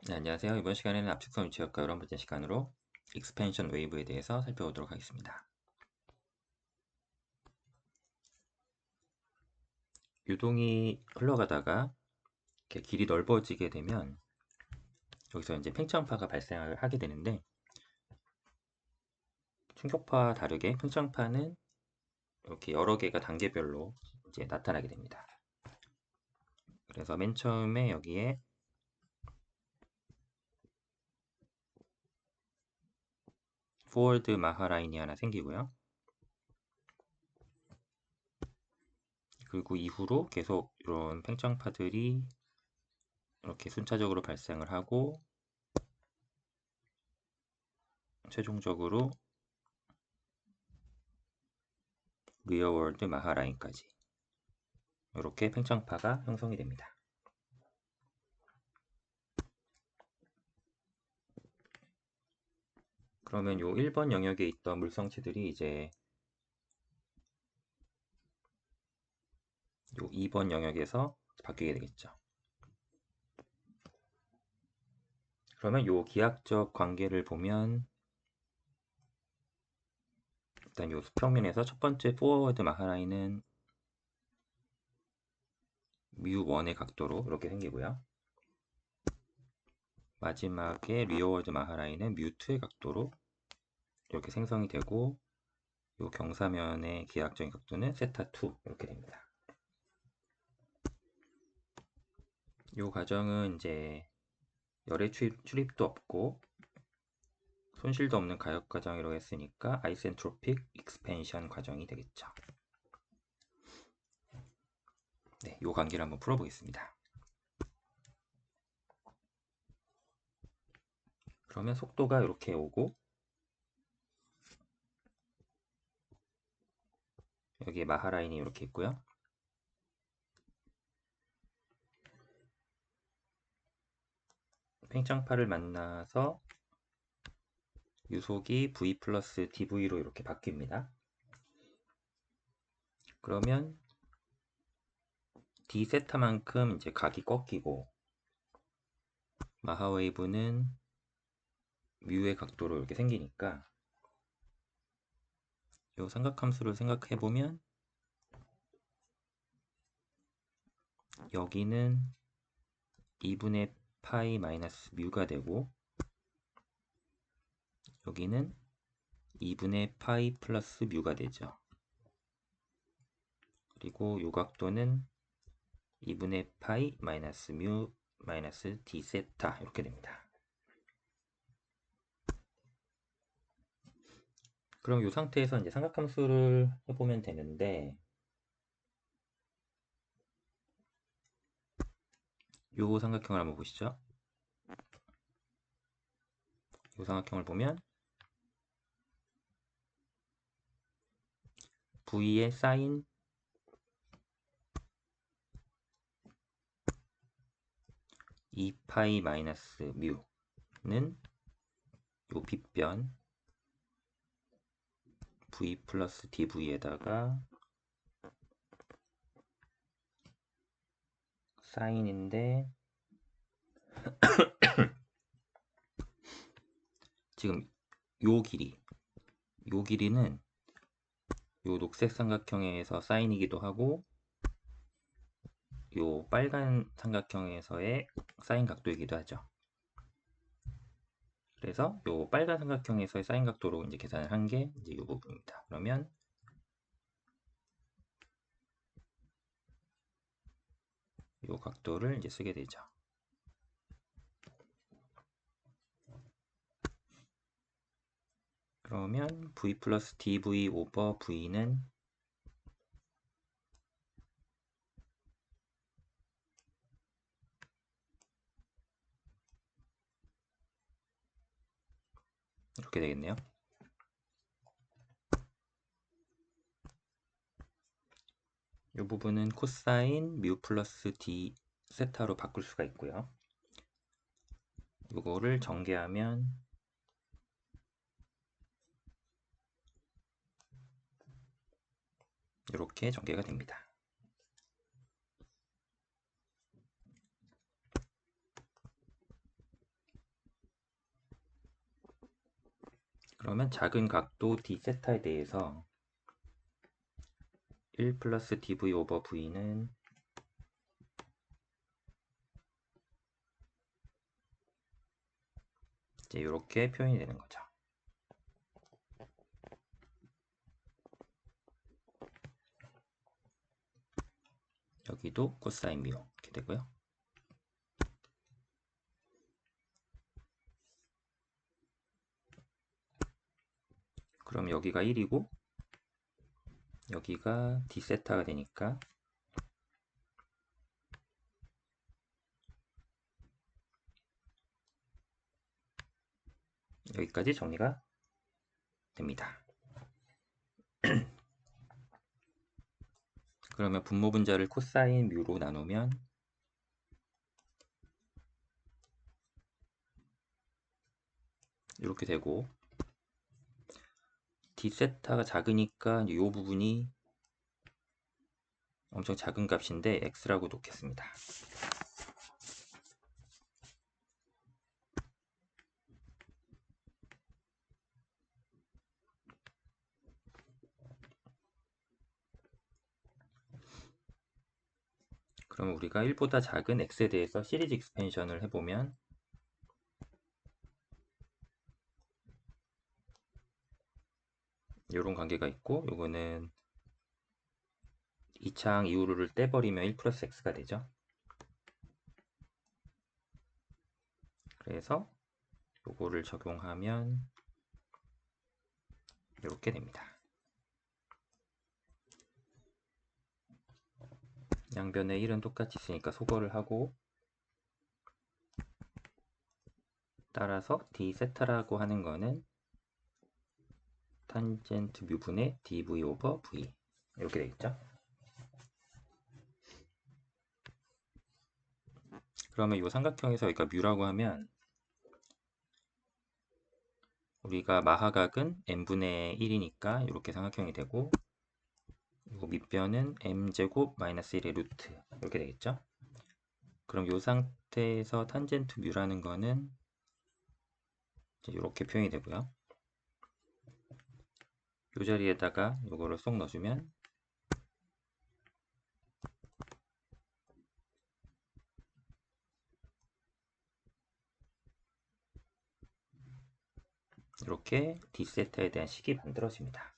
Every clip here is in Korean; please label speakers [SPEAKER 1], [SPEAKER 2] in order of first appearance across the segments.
[SPEAKER 1] 네, 안녕하세요. 이번 시간에는 압축성 유체역과 11번째 시간으로 익스펜션 웨이브에 대해서 살펴보도록 하겠습니다. 유동이 흘러가다가 이렇게 길이 넓어지게 되면 여기서 이제 팽창파가 발생을 하게 되는데, 충격파와 다르게 팽창파는 이렇게 여러 개가 단계별로 이제 나타나게 됩니다. 그래서 맨 처음에 여기에 포워드 마하 라인이 하나 생기고요. 그리고 이후로 계속 이런 팽창파들이 이렇게 순차적으로 발생을 하고 최종적으로 리어월드 마하 라인까지 이렇게 팽창파가 형성이 됩니다. 그러면 요 1번 영역에 있던 물성체들이 이제 요 2번 영역에서 바뀌게 되겠죠. 그러면 요 기하학적 관계를 보면 일단 요 수평면에서 첫 번째 포워드 마하라인은 뮤1의 각도로 이렇게 생기고요. 마지막에 리어워드 마하라인은 뮤2의 각도로 이렇게 생성이 되고 요 경사면의 기하학적인 각도는 세타2 이렇게 됩니다. 요 과정은 이제 열의 출입도 없고 손실도 없는 가역 과정이라고 했으니까 아이센트로픽 익스펜션 과정이 되겠죠. 네, 요 관계를 한번 풀어보겠습니다. 그러면 속도가 이렇게 오고 여기에 마하라인이 이렇게 있고요. 팽창파를 만나서 유속이 V 플러스 dV로 이렇게 바뀝니다. 그러면 d세타만큼 이제 각이 꺾이고 마하웨이브는 뮤의 각도로 이렇게 생기니까 이 삼각함수를 생각해 보면 여기는 2분의 파이 마이너스 뮤가 되고 여기는 2분의 파이 플러스 뮤가 되죠. 그리고 이 각도는 2분의 파이 마이너스 뮤 마이너스 d 세타 이렇게 됩니다. 그럼 이 상태에서 이제 삼각함수를 해보면 되는데 이 삼각형을 한번 보시죠. 이 삼각형을 보면 V의 사인 2파이 마이너스 뮤는 요 빗변 V 플러스 dV에다가 사인인데 지금 요 길이는 요 녹색 삼각형에서 사인이기도 하고 요 빨간 삼각형에서의 사인 각도이기도 하죠. 그래서 요 빨간 삼각형에서의 사인 각도로 이제 계산을 한 게 이제 요 부분입니다. 그러면 요 각도를 이제 쓰게 되죠. 그러면 V 플러스 dV 오버 V는 이렇게 되겠네요. 이 부분은 코사인 뮤 플러스 d 세타로 바꿀 수가 있고요. 이거를 전개하면 이렇게 전개가 됩니다. 그러면 작은 각도 d세타에 대해서 1 플러스 dv 오버 v는 이제 이렇게 표현이 되는 거죠. 여기도 코사인 뮤 이렇게 되고요. 그럼 여기가 1이고 여기가 d세타가 되니까 여기까지 정리가 됩니다. 그러면 분모 분자를 코사인 뮤로 나누면 이렇게 되고 d세타가 작으니까 이 부분이 엄청 작은 값인데 x라고 놓겠습니다. 그러면 우리가 1보다 작은 x에 대해서 시리즈 익스펜션을 해보면 이런 관계가 있고 요거는 2창 이후로를 떼버리면 1 플러스 x가 되죠. 그래서 요거를 적용하면 이렇게 됩니다. 양변에 1은 똑같이 있으니까 소거를 하고 따라서 d세타라고 하는 거는 탄젠트 뮤분의 dv 오버 v 이렇게 되겠죠. 그러면 이 삼각형에서 여기가 뮤라고 하면 우리가 마하각은 n분의 1이니까 이렇게 삼각형이 되고 이 밑변은 m제곱 마이너스 1의 루트 이렇게 되겠죠. 그럼 이 상태에서 탄젠트 뮤라는 거는 이렇게 표현이 되고요. 이 자리에다가 이거를 쏙 넣어주면 이렇게 d세타에 대한 식이 만들어집니다.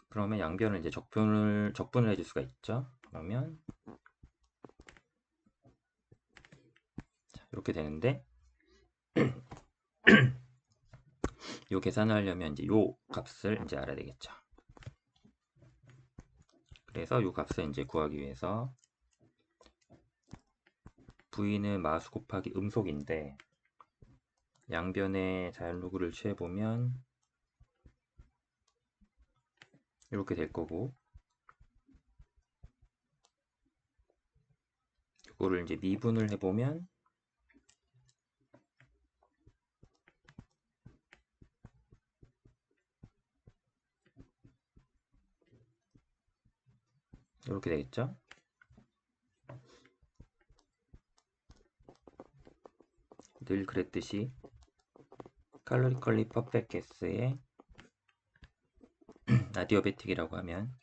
[SPEAKER 1] 그러면 양변을 이제 적분을 해줄 수가 있죠. 그러면 이렇게 되는데 요 계산을 하려면 이제 요 값을 이제 알아야 되겠죠. 그래서 요 값을 이제 구하기 위해서 v는 마수 곱하기 음속인데 양변의 자연로그를 취해보면 이렇게 될 거고 이거를 이제 미분을 해보면 이렇게 되겠죠. 늘 그랬듯이 칼로리컬리 퍼펙트 S의 아디어베틱이라고 하면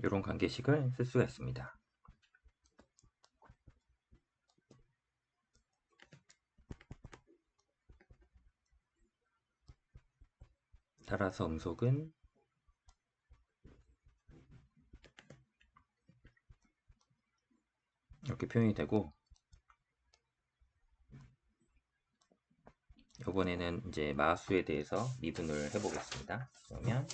[SPEAKER 1] 이런 관계식을 쓸 수가 있습니다. 따라서 음속은 이렇게 표현이 되고 이번에는 이제 마수에 대해서 미분을 해보겠습니다. 그러면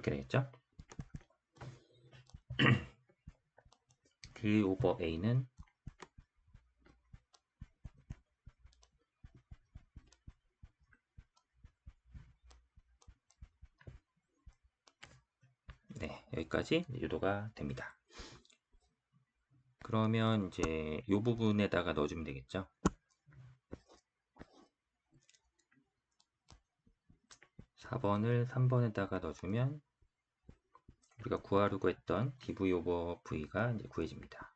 [SPEAKER 1] 이렇게 되겠죠. D 오버 A는 네, 여기까지 유도가 됩니다. 그러면 이제 이 부분에다가 넣어주면 되겠죠. 4번을 3번에다가 넣어주면 우리가 구하려고 했던 dv 오버 v가 이제 구해집니다.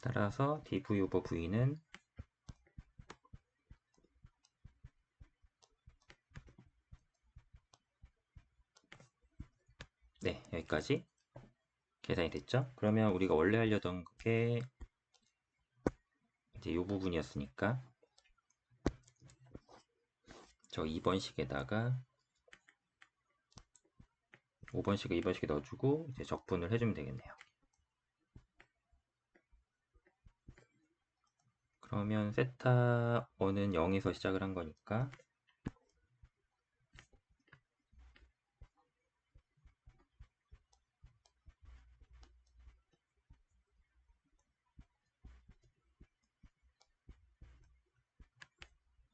[SPEAKER 1] 따라서 dv 오버 v는 네, 여기까지 계산이 됐죠. 그러면 우리가 원래 하려던 게 이제 이 부분이었으니까 저 2번식에다가 5번식을 2번식에 넣어주고 이제 적분을 해주면 되겠네요. 그러면 세타 1은 0에서 시작을 한 거니까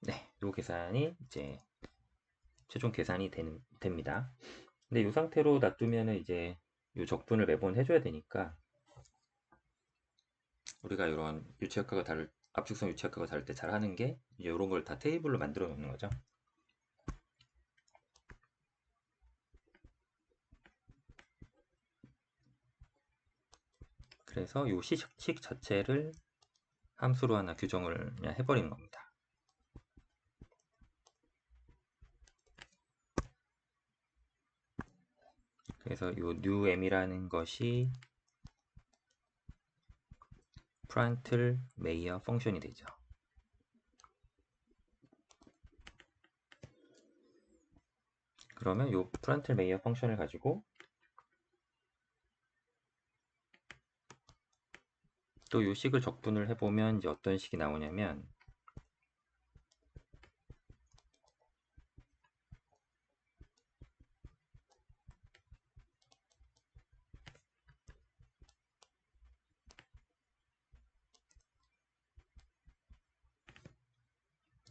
[SPEAKER 1] 네, 요 계산이 이제 최종 계산이 됩니다. 근데 이 상태로 놔두면은 이제 이 적분을 매번 해줘야 되니까 우리가 이런 유체역학을 다룰 압축성 유체역학을 다룰 때 잘 하는 게 이제 이런 걸 다 테이블로 만들어 놓는 거죠. 그래서 이 식 자체를 함수로 하나 규정을 그냥 해버리는 겁니다. 그래서 이 newm이라는 것이 프란틀 메이어 펑션이 되죠. 그러면 이 프란틀 메이어 펑션을 가지고 또 이 식을 적분을 해보면 이제 어떤 식이 나오냐면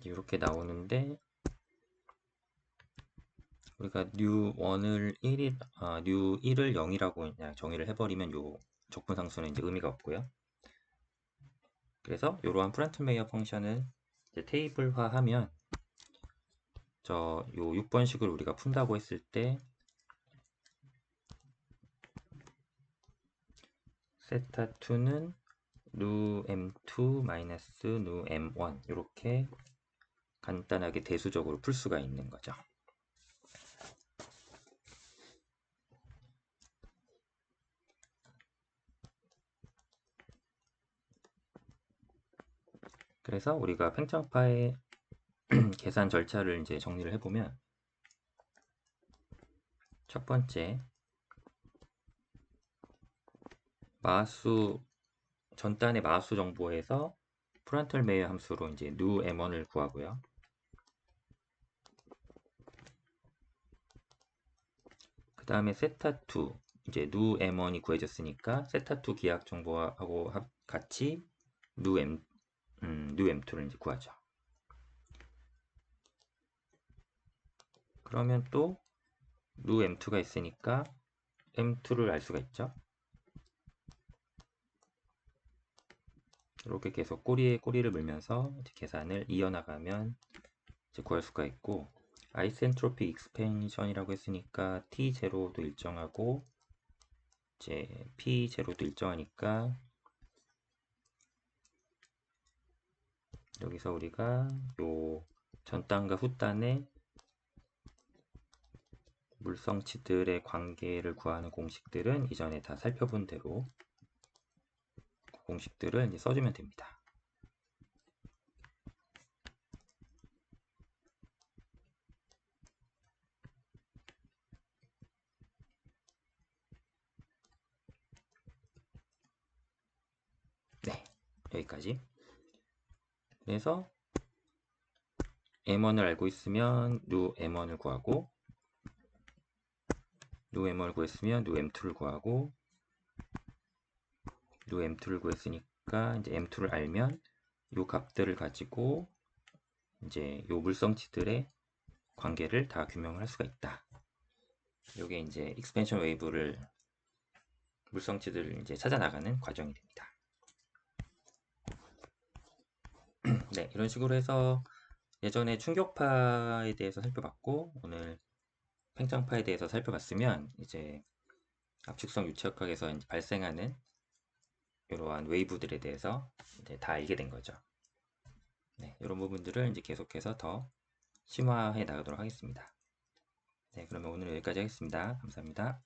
[SPEAKER 1] 이렇게 나오는데 우리가 new1을 1을 0이라고 그냥 정의를 해버리면 요 적분상수는 이제 의미가 없고요. 그래서 이러한 프란틀 메이어 펑션을 이제 테이블화하면 요 6번식을 우리가 푼다고 했을 때 세타2는 nu_m2 nu_m1 이렇게 간단하게 대수적으로 풀 수가 있는 거죠. 그래서 우리가 팽창파의 계산 절차를 이제 정리를 해보면 첫 번째 마수 전단의 마수 정보에서 프란틀 메이어 함수로 이제 nu_m1을 구하고요. 그 다음에 세타2 이제 nu_m1이 구해졌으니까 세타2 기하 정보하고 같이 nu_m2를 이제 구하죠. 그러면 또 nu_m2가 있으니까 m2를 알 수가 있죠. 이렇게 계속 꼬리에 꼬리를 물면서 계산을 이어나가면 이제 구할 수가 있고 아이센트로픽 익스펜션이라고 했으니까 T0도 일정하고 이제 P0도 일정하니까 여기서 우리가 요 전단과 후단의 물성치들의 관계를 구하는 공식들은 이전에 다 살펴본 대로 공식들을 이제 써주면 됩니다. 네, 여기까지. 그래서 M1을 알고 있으면 new M1을 구하고, new M1을 구했으면 new M2를 구하고, new M2를 구했으니까 이제 M2를 알면 이 값들을 가지고 이제 이 물성치들의 관계를 다 규명을 할 수가 있다. 이게 이제 익스펜션 웨이브를 물성치들을 이제 찾아 나가는 과정이 됩니다. 네, 이런 식으로 해서 예전에 충격파에 대해서 살펴봤고 오늘 팽창파에 대해서 살펴봤으면 이제 압축성 유체역학에서 이제 발생하는 이러한 웨이브들에 대해서 이제 다 알게 된 거죠. 네, 이런 부분들을 이제 계속해서 더 심화해 나가도록 하겠습니다. 네, 그러면 오늘 여기까지 하겠습니다. 감사합니다.